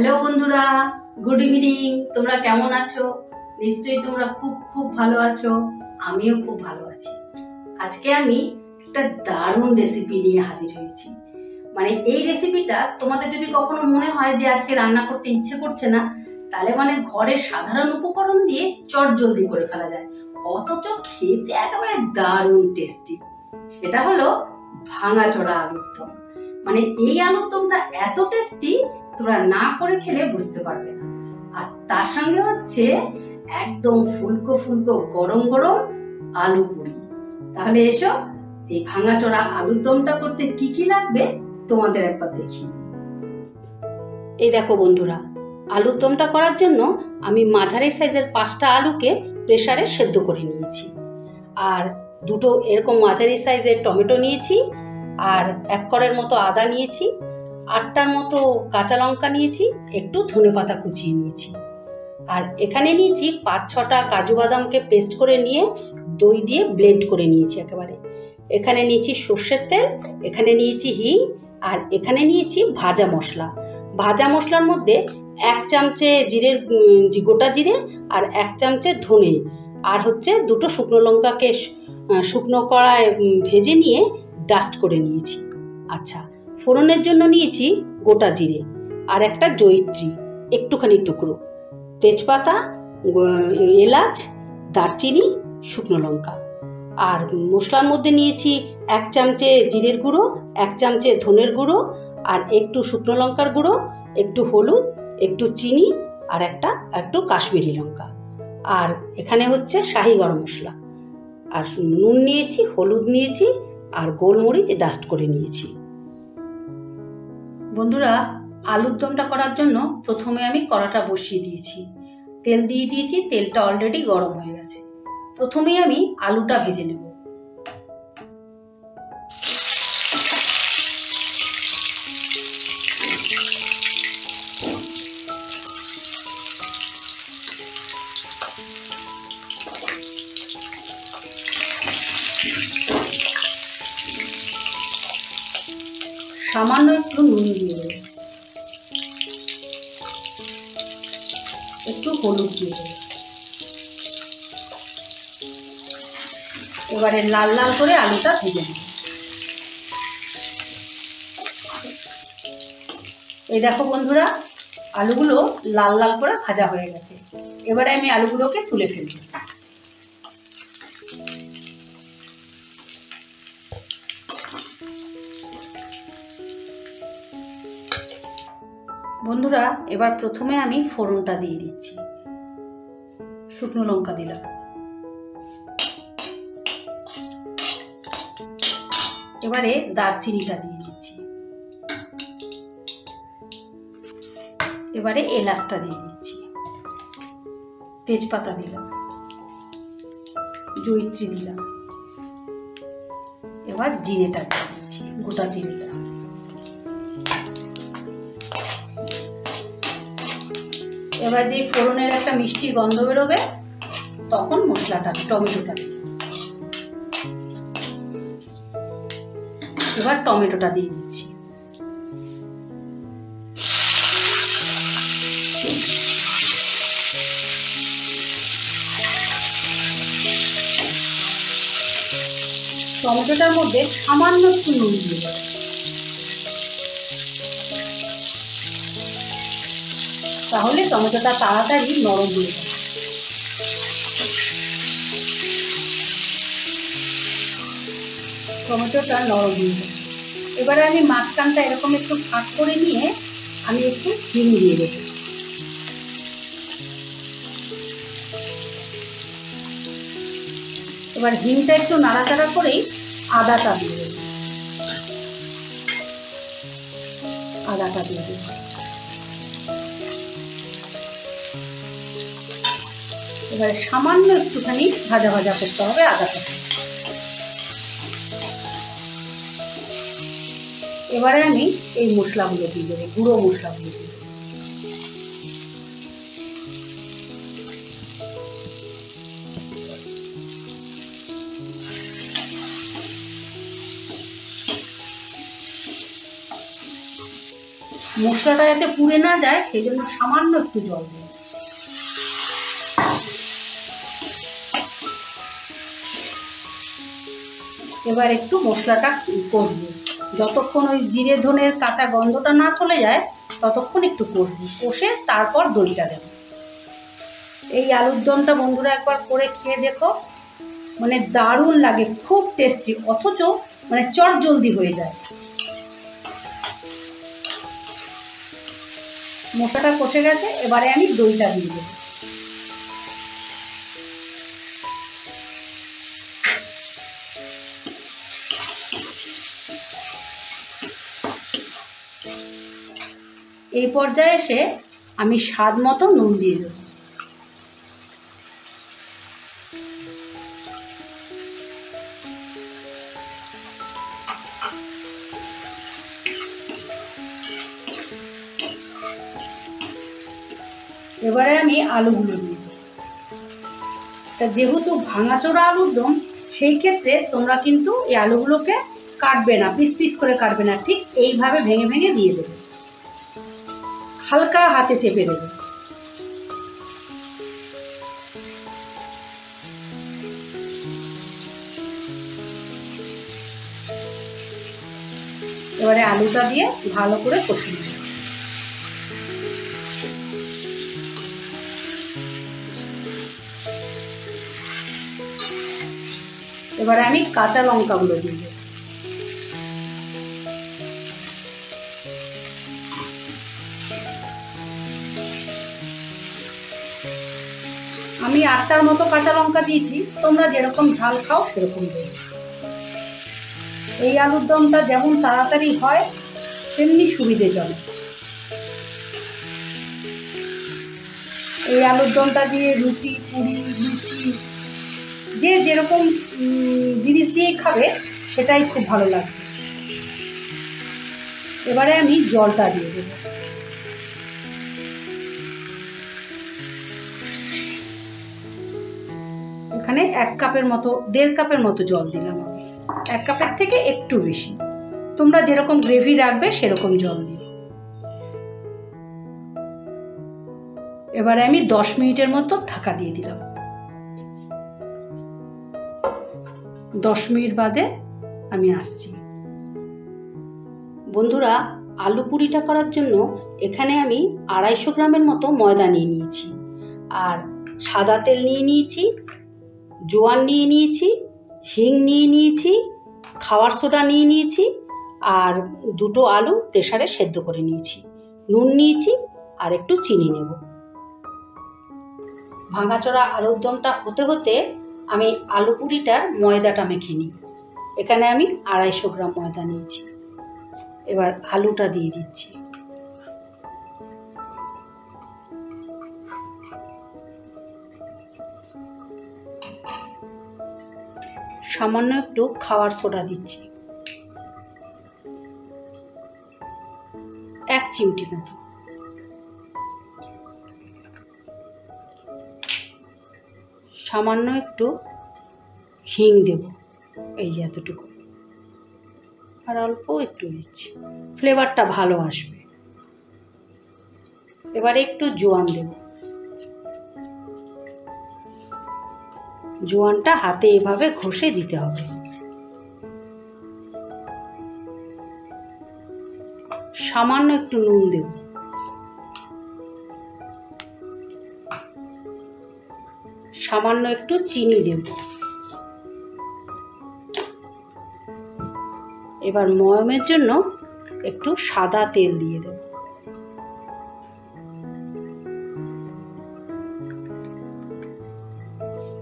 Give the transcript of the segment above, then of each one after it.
Hello বন্ধুরা, good evening. তোমরা কেমন আছো? নিশ্চয়ই তোমরা খুব খুব ভালো আছো। আমিও খুব ভালো আছি। আজকে আমি একটা দারুণ রেসিপি নিয়ে হাজির হয়েছি। মানে এই রেসিপিটা তোমাদের যদি কখনো মনে হয় যে আজকে রান্না করতে ইচ্ছে করছে না, তাহলে মানে ঘরের সাধারণ উপকরণ দিয়ে চটজলদি করে ফেলা যায়, অথচ খেতে একেবারে দারুণ টেস্টি। সেটা হলো ভাঙাচোরা আলুর দম। মানে এই আলুর দমটা এত টেস্টি তোমরা না করে খেলে বুঝতে পারবে না। আর তার সঙ্গে হচ্ছে একদম ফুলকো ফুলকো গরম গরম আলু পুরি। তাহলে এসো এই ভাঙাচোরা আলুর দমটা করতে কি কি লাগবে তোমাদের একবার দেখিয়ে দিই। এই দেখো বন্ধুরা, আলুর দমটা করার জন্য আমি মাঝারি সাইজের 5টা আলুকে প্রেসারে সেদ্ধ করে নিয়েছি, আর দুটো এরকম মাঝারি সাইজের টমেটো নিয়েছি, আর 1 কড়ের মতো আদা নিয়েছি, 8টার মতো কাঁচা লঙ্কা নিয়েছি, একটু ধনেপাতা কুচিয়ে নিয়েছি, আর এখানে নিয়েছি 5-6টা কাজু বাদামকে পেস্ট করে নিয়ে দই দিয়ে ব্লেন্ড করে নিয়েছি একেবারে। এখানে নিয়েছি সর্ষের তেল, এখানে নিয়েছি হিং, আর এখানে নিয়েছি ভাজা মশলা। ভাজা মশলার মধ্যে 1 চামচে গোটা জিরে, আর 1 চামচে ধনে, আর হচ্ছে 2টো শুকনো লঙ্কাকে শুকনো কড়ায় ভেজে নিয়ে ডাস্ট করে নিয়েছি। আচ্ছা, ফোড়নের জন্য নিয়েছি গোটা জিরে, আর একটা জয়িত্রী একটুখানি টুকরো, তেজপাতা, এলাচ, দারচিনি, শুকনো লঙ্কা। আর মশলার মধ্যে নিয়েছি 1 চামচে জিরের গুঁড়ো, 1 চামচে ধনের গুঁড়ো, আর একটু শুকনো লঙ্কার গুঁড়ো, একটু হলুদ, একটু চিনি, আর একটু কাশ্মীরি লঙ্কা। আর এখানে হচ্ছে শাহি গরম মশলা, আর নুন নিয়েছি, হলুদ নিয়েছি, আর গোলমরিচ ডাস্ট করে নিয়েছি। বন্ধুরা, আলুর দমটা করার জন্য প্রথমে আমি কড়াটা বসিয়ে দিয়েছি, তেল দিয়ে দিয়েছি, তেলটা অলরেডি গরম হয়ে গেছে। প্রথমেই আমি আলুটা ভেজে নেব। সামান্য একটু নুন দিয়ে দেব, একটু হলুদ দিয়ে দেব। এবারে লাল লাল করে আলুটা ভেজে নেব। এই দেখো বন্ধুরা, আলুগুলো লাল লাল করে ভাজা হয়ে গেছে। এবারে আমি আলুগুলোকে তুলে ফেলব। বন্ধুরা, এবার প্রথমে আমি ফোড়নটা দিয়ে দিচ্ছি। শুকনো লঙ্কা দিলাম, এবারে দারচিনিটা দিয়ে দিচ্ছি, এবারে এলাচটা দিয়ে দিচ্ছি, তেজপাতা দিলাম, জয়িত্রী দিলাম, এবার জিরেটা দিয়ে দিচ্ছি, গোটা জিরেটা। এবার যে ফোড়নের একটা মিষ্টি গন্ধ বেরোবে, তখন মশলাটা টমেটোটা দিই। এবার টমেটোটা দিয়ে দিচ্ছি। টমেটোটার মধ্যে সামান্য একটু নুন দিয়ে দেব, তাহলে টমেটোটা তাড়াতাড়ি নরম হয়ে যাবে। টমেটোটা নরম হয়ে যাবে। এবারে আমি মাঝখানটা এরকম একটু ফাঁক করে নিয়ে আমি একটু হিং দিয়ে দেব। এবার হিংটা একটু নাড়াচাড়া করেই আদাটা দিয়ে দেব। আদাটা দিয়ে দেব। এবারে সামান্য একটুখানি ভাজা ভাজা করতে হবে আদাটা। এবারে আমি এই মশলাগুলো দিয়ে দেবো, গুঁড়ো মশলাগুলো দিয়ে দেবো। মশলাটা যাতে পুড়ে না যায় সেই জন্য সামান্য একটু জল দেব। এবার একটু মশলাটা কষবো, যতক্ষণ ওই জিরে ধনের কাঁচা গন্ধটা না চলে যায় ততক্ষণ একটু কষবো, কষে তারপর দইটা দেব। এই আলুর দমটা বন্ধুরা একবার করে খেয়ে দেখো, মানে দারুণ লাগে, খুব টেস্টি, অথচ মানে চট জলদি হয়ে যায়। মশলাটা কষে গেছে, এবারে আমি দইটা দিয়ে দেবো। এই পর্যায়ে এসে আমি স্বাদ মতো নুন দিয়ে দেব। এবারে আমি আলুগুলো দিয়ে দেব। তা যেহেতু ভাঙাচোরা আলুর দম, সেই ক্ষেত্রে তোমরা কিন্তু এই আলুগুলোকে কাটবে না, পিস পিস করে কাটবে না, ঠিক এইভাবে ভেঙে ভেঙে দিয়ে দেবে, হালকা হাতে চেপে দেবে। এবারে আলুটা দিয়ে ভালো করে কষে নেব। এবারে আমি কাঁচা লঙ্কাগুলো দিয়ে দেব। আমি 8টার মতো কাঁচা লঙ্কা দিয়েছি, তোমরা যেরকম ঝাল খাও সেরকম দেবে। এই আলুর দমটা যেমন তাড়াতাড়ি হয় তেমনি সুবিধেজনক। এই আলুর দমটা দিয়ে রুটি, পুরি, লুচি, যে যেরকম জিনিস দিয়ে খাবে সেটাই খুব ভালো লাগবে। এবারে আমি জলটা দিয়ে দেব। এখানে 1 কাপের মতো, 1.5 কাপের মতো জল দিলাম আমি। 1 কাপের থেকে একটু বেশি, তোমরা যেরকম গ্রেভি রাখবে সেরকম জল দিও। এবারে আমি 10 মিনিটের মতো ঢাকা দিয়ে দিলাম। 10 মিনিট বাদে আমি আসছি। বন্ধুরা, আলু পুরিটা করার জন্য এখানে আমি 250 গ্রামের মতো ময়দা নিয়ে নিয়েছি, আর সাদা তেল নিয়ে নিয়েছি, জোয়ান নিয়ে নিয়েছি, হিং নিয়ে নিয়েছি, খাবার সোডা নিয়ে নিয়েছি, আর 2টো আলু প্রেসারে সেদ্ধ করে নিয়েছি, নুন নিয়েছি, আর একটু চিনি নেব। ভাঙাচোরা আলুর দমটা হতে হতে আমি আলু পুরিটার ময়দাটা মেখে নিই। এখানে আমি 250 গ্রাম ময়দা নিয়েছি। এবার আলুটা দিয়ে দিচ্ছি। সামান্য একটু খাবার সোডা দিচ্ছি, 1 চিমটি মতো। সামান্য একটু হিং দেব, এই যে এতটুকু, আর অল্প একটু দিচ্ছি, ফ্লেভারটা ভালো আসবে। এবারে একটু জোয়ান দেব। জোয়ানটা হাতে এভাবে ঘষে দিতে হবে। সামান্য একটু নুন দেব। সামান্য একটু চিনি দেব। এবার ময়মের জন্য একটু সাদা তেল দিয়ে দেব।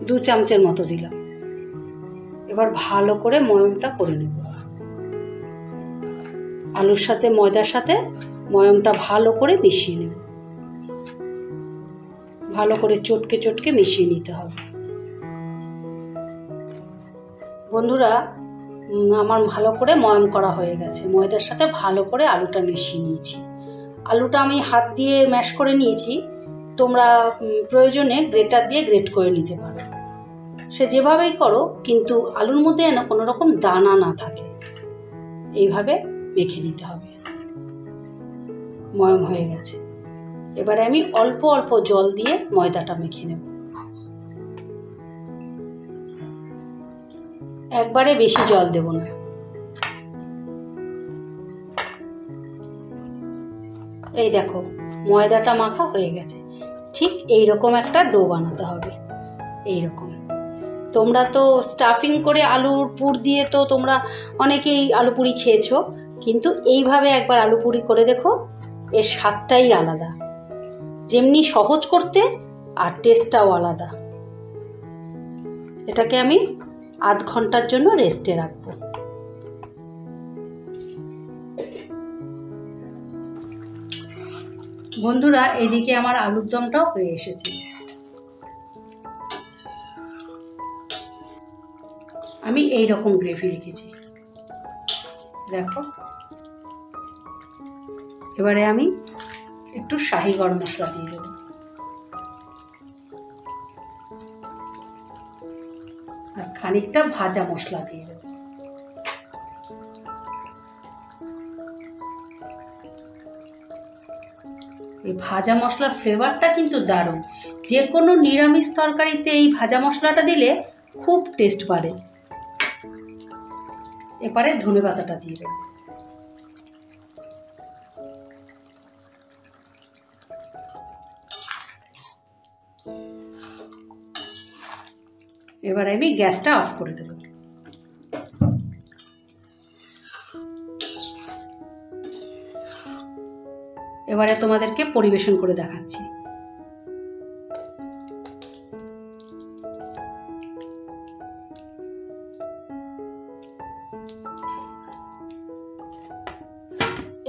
দু চামচের মতো দিলাম। এবার ভালো করে ময়মটা করে নেব। আলুর সাথে ময়দার সাথে ময়মটা ভালো করে মিশিয়ে নেব। ভালো করে চটকে চটকে মিশিয়ে নিতে হবে। বন্ধুরা, আমার ভালো করে ময়ম করা হয়ে গেছে। ময়দার সাথে ভালো করে আলুটা মিশিয়ে নিয়েছি। আলুটা আমি হাত দিয়ে ম্যাশ করে নিয়েছি, তোমরা প্রয়োজনে গ্রেটার দিয়ে গ্রেট করে নিতে পারো। সে যেভাবেই করো, কিন্তু আলুর মধ্যে যেন কোনো রকম দানা না থাকে, এইভাবে মেখে নিতে হবে। ময়ম হয়ে গেছে। এবারে আমি অল্প অল্প জল দিয়ে ময়দাটা মেখে নেব। একবারে বেশি জল দেব না। এই দেখো ময়দাটা মাখা হয়ে গেছে। ঠিক এইরকম একটা ডো বানাতে হবে। এইরকম তোমরা তো স্টাফিং করে আলুর পুর দিয়ে তো তোমরা অনেকেই আলু পুরি খেয়েছো, কিন্তু এইভাবে একবার আলু পুরি করে দেখো, এর স্বাদটাই আলাদা। যেমনি সহজ করতে আর টেস্টটাও আলাদা। এটাকে আমি আধ ঘন্টার জন্য রেস্টে রাখবো। বন্ধুরা, এদিকে আমার আলুর দমটাও হয়ে এসেছে। আমি এই রকম গ্রেভি রেখেছি, দেখো। এবারে আমি একটু শাহি গরম মশলা দিয়ে দেবো। আর খানিকটা ভাজা মশলা দিয়ে দেবো। এই ভাজা মশলার ফ্লেভারটা কিন্তু দারুণ। যে কোনো নিরামিষ তরকারিতে এই ভাজা মশলাটা দিলে খুব টেস্ট বাড়ে। এবারে ধনেপাতাটা দিয়ে দেবো। এবার আমি গ্যাসটা অফ করে দেব। এবারে তোমাদেরকে পরিবেশন করে দেখাচ্ছি।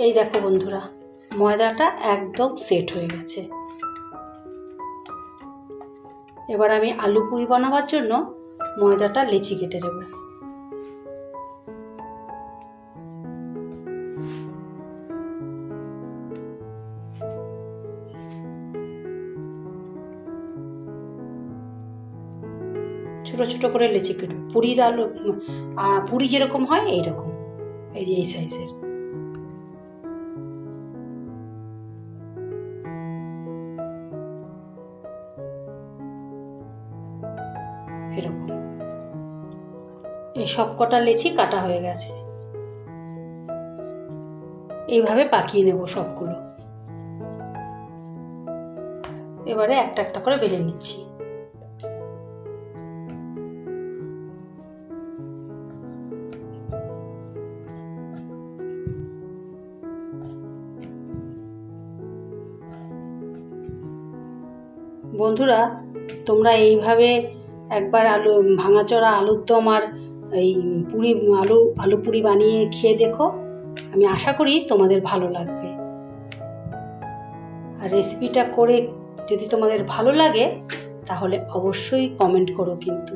এই দেখো বন্ধুরা, ময়দাটা একদম সেট হয়ে গেছে। এবার আমি আলু পুরি বানাবার জন্য ময়দাটা লেচি কেটে নেব। ছোট ছোট করে লেচি কেটে, পুরির আলু পুরি যেরকম হয় এইরকম, এই যে এই সাইজের। এরকম এই সব কটা লেচি কাটা হয়ে গেছে। এইভাবে পাকিয়ে নেব সবগুলো। এবারে একটা একটা করে বেলে নিচ্ছি। বন্ধুরা, তোমরা এইভাবে একবার ভাঙাচোরা আলুর দম আর এই আলু পুরি বানিয়ে খেয়ে দেখো। আমি আশা করি তোমাদের ভালো লাগবে। আর রেসিপিটা করে যদি তোমাদের ভালো লাগে তাহলে অবশ্যই কমেন্ট করো, কিন্তু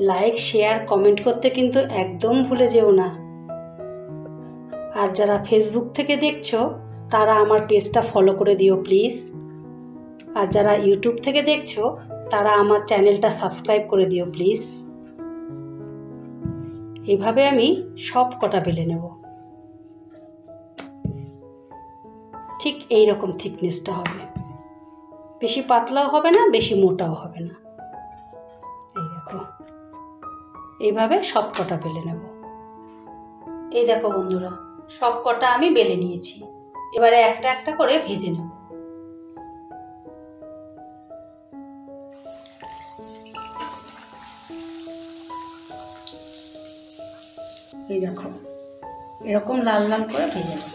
লাইক শেয়ার কমেন্ট করতে কিন্তু একদম ভুলে যেও না। আর যারা ফেসবুক থেকে দেখছো তারা আমার পেজটা ফলো করে দিও প্লিজ। আর যারা ইউটিউব থেকে দেখছো তারা আমার চ্যানেলটা সাবস্ক্রাইব করে দিও প্লিজ। এইভাবে আমি সব কটা বেলে নেব। ঠিক এই রকম থিকনেসটা হবে, বেশি পাতলাও হবে না, বেশি মোটাও হবে না। এই দেখো, এইভাবে সব কটা বেলে নেব। এই দেখো বন্ধুরা, সব কটা আমি বেলে নিয়েছি। এবারে একটা একটা করে ভেজে নেব। এই দেখো, এরকম লাল লাল করে ভেজে নেব।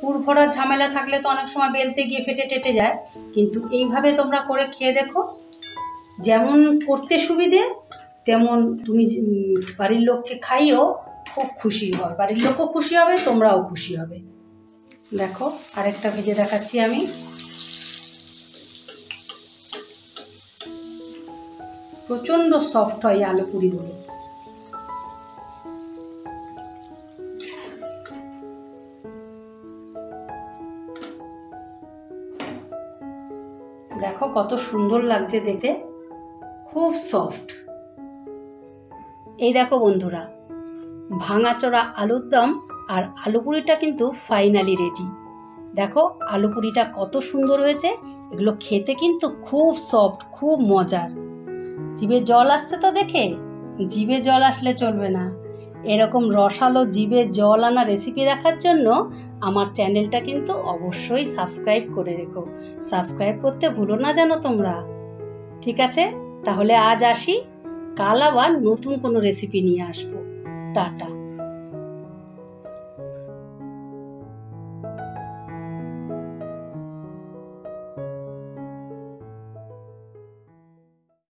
পুর ভরার ঝামেলা থাকলে তো অনেক সময় বেলতে গিয়ে ফেটে টেটে যায়, কিন্তু এইভাবে তোমরা করে খেয়ে দেখো। যেমন করতে সুবিধে, তেমন তুমি বাড়ির লোককে খাইও খুব খুশি হয়। বাড়ির লোকও খুশি হবে, তোমরাও খুশি হবে। দেখো, আরেকটা ভেজে দেখাচ্ছি আমি। প্রচণ্ড সফট হয় আলু পুরিগুলো। দেখো কত সুন্দর লাগছে দেখতে, খুব সফট। এই দেখো বন্ধুরা, ভাঙাচোরা আলুর দম আর আলু পুরিটা কিন্তু ফাইনালি রেডি। দেখো আলু পুরিটা কত সুন্দর হয়েছে। এগুলো খেতে কিন্তু খুব সফট, খুব মজার। জিভে জল আসছে তো দেখে? জিভে জল আসলে চলবে না। এরকম রসালো জিভে জল আনা রেসিপি দেখার জন্য আমার চ্যানেলটা কিন্তু অবশ্যই সাবস্ক্রাইব করে রেখো। সাবস্ক্রাইব করতে ভুলো না যেন তোমরা। ঠিক আছে, তাহলে আজ আসি, কাল আবার নতুন কোনো রেসিপি নিয়ে আসবো। টাটা।